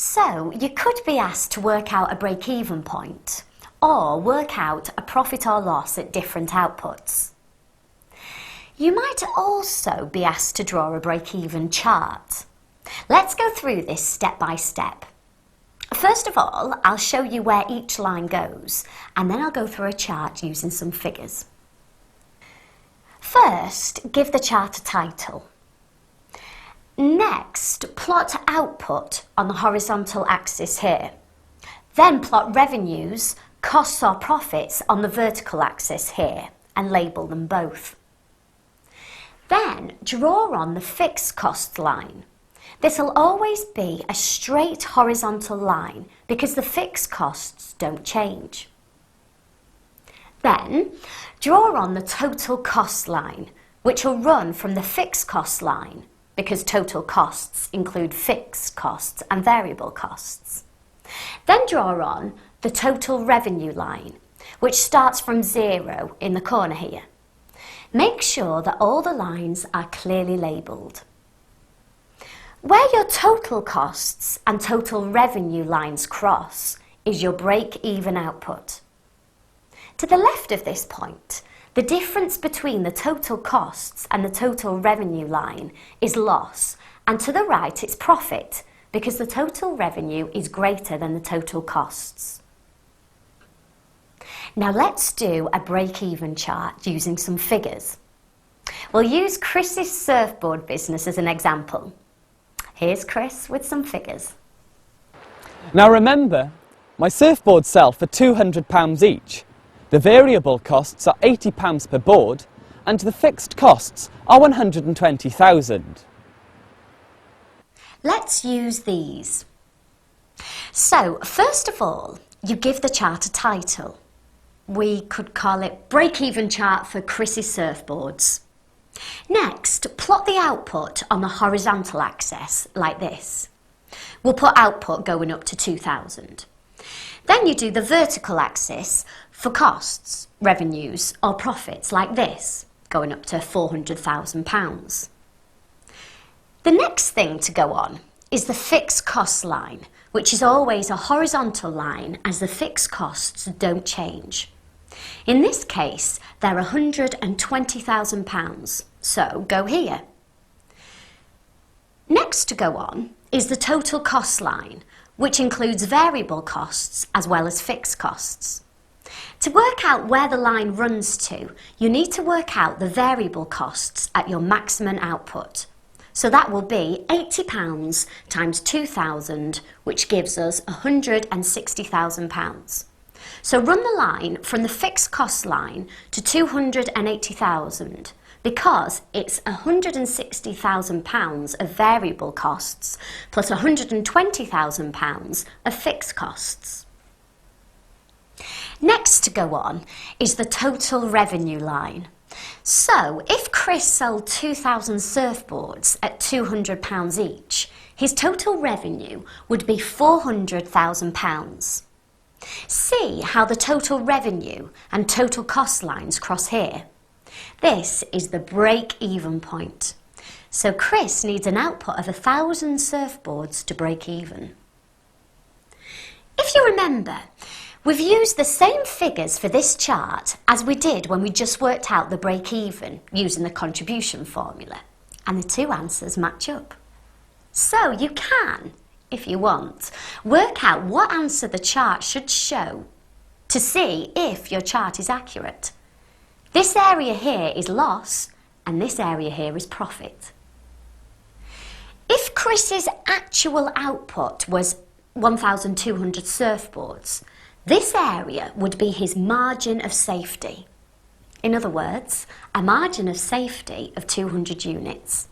So you could be asked to work out a break-even point or work out a profit or loss at different outputs. You might also be asked to draw a break-even chart. Let's go through this step by step. First of all, I'll show you where each line goes, and then I'll go through a chart using some figures. First, give the chart a title. Next, plot output on the horizontal axis here. Then plot revenues, costs or profits on the vertical axis here, and label them both. Then draw on the fixed cost line. This will always be a straight horizontal line because the fixed costs don't change. Then draw on the total cost line, which will run from the fixed cost line because total costs include fixed costs and variable costs. Then draw on the total revenue line, which starts from 0 in the corner here. Make sure that all the lines are clearly labelled. Where your total costs and total revenue lines cross is your break-even output. To the left of this point, the difference between the total costs and the total revenue line is loss, and to the right it's profit because the total revenue is greater than the total costs. Now let's do a break-even chart using some figures. We'll use Chris's surfboard business as an example. Here's Chris with some figures. Now remember, my surfboards sell for £200 each. The variable costs are £80 per board and the fixed costs are £120,000. Let's use these. So, first of all, you give the chart a title. We could call it Break-Even Chart for Chris's Surfboards. Next, plot the output on the horizontal axis, like this. We'll put output going up to 2,000. Then you do the vertical axis for costs, revenues or profits, like this, going up to £400,000. The next thing to go on is the fixed cost line, which is always a horizontal line as the fixed costs don't change. In this case, they're £120,000, so go here. Next to go on is the total cost line, which includes variable costs as well as fixed costs. To work out where the line runs to, you need to work out the variable costs at your maximum output. So that will be £80 times 2,000, which gives us £160,000. So run the line from the fixed cost line to 280,000 because it's £160,000 of variable costs plus £120,000 of fixed costs. Next to go on is the total revenue line. So if Chris sold 2,000 surfboards at £200 each, his total revenue would be £400,000. See how the total revenue and total cost lines cross here? This is the break-even point. So Chris needs an output of 1,000 surfboards to break even. If you remember, we've used the same figures for this chart as we did when we just worked out the break-even using the contribution formula, and the two answers match up. So you can, if you want, work out what answer the chart should show to see if your chart is accurate. This area here is loss and this area here is profit. If Chris's actual output was 1,200 surfboards, this area would be his margin of safety. In other words, a margin of safety of 200 units.